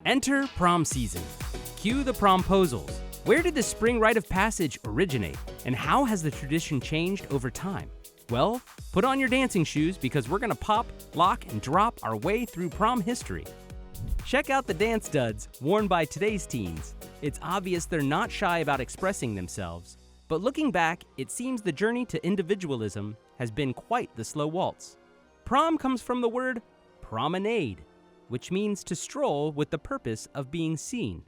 Enter prom season. Cue the promposals. Where did the spring rite of passage originate, and how has the tradition changed over time? Well, put on your dancing shoes because we're gonna pop, lock, and drop our way through prom history. Check out the dance duds worn by today's teens. It's obvious they're not shy about expressing themselves, but looking back, it seems the journey to individualism has been quite the slow waltz. Prom comes from the word promenade, which means to stroll with the purpose of being seen.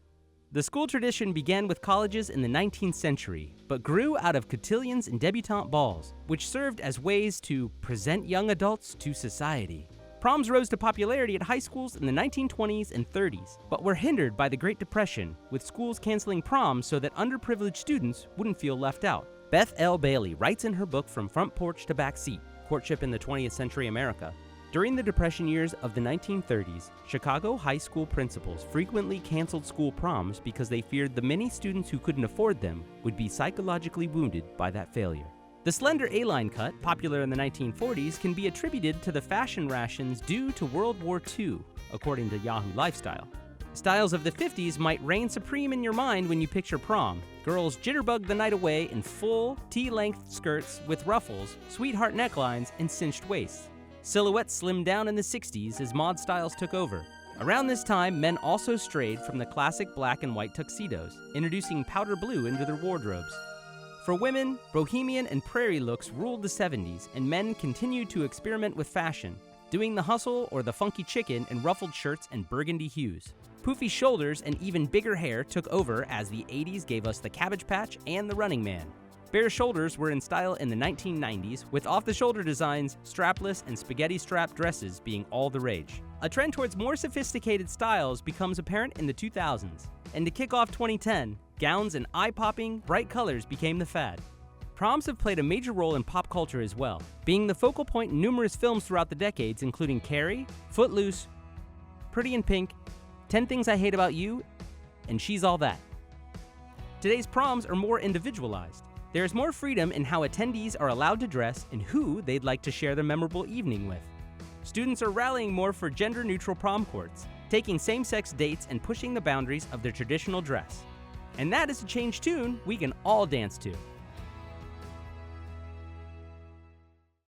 The school tradition began with colleges in the 19th century, but grew out of cotillions and debutante balls, which served as ways to present young adults to society. Proms rose to popularity at high schools in the 1920s and 30s, but were hindered by the Great Depression, with schools canceling proms so that underprivileged students wouldn't feel left out. Beth L. Bailey writes in her book From Front Porch to Back Seat, Courtship in the 20th Century America, during the Depression years of the 1930s, Chicago high school principals frequently canceled school proms because they feared the many students who couldn't afford them would be psychologically wounded by that failure. The slender A-line cut, popular in the 1940s, can be attributed to the fashion rations due to World War II, according to Yahoo Lifestyle. Styles of the 50s might reign supreme in your mind when you picture prom. Girls jitterbug the night away in full, T-length skirts with ruffles, sweetheart necklines, and cinched waists. Silhouettes slimmed down in the 60s as mod styles took over. Around this time, men also strayed from the classic black and white tuxedos, introducing powder blue into their wardrobes. For women, bohemian and prairie looks ruled the 70s, and men continued to experiment with fashion, doing the hustle or the funky chicken in ruffled shirts and burgundy hues. Poofy shoulders and even bigger hair took over as the 80s gave us the Cabbage Patch and the Running Man. Bare shoulders were in style in the 1990s, with off-the-shoulder designs, strapless, and spaghetti-strap dresses being all the rage. A trend towards more sophisticated styles becomes apparent in the 2000s, and to kick off 2010, gowns and eye-popping, bright colors became the fad. Proms have played a major role in pop culture as well, being the focal point in numerous films throughout the decades, including Carrie, Footloose, Pretty in Pink, 10 Things I Hate About You, and She's All That. Today's proms are more individualized. There is more freedom in how attendees are allowed to dress and who they'd like to share their memorable evening with. Students are rallying more for gender-neutral prom courts, taking same-sex dates and pushing the boundaries of their traditional dress. And that is a change tune we can all dance to.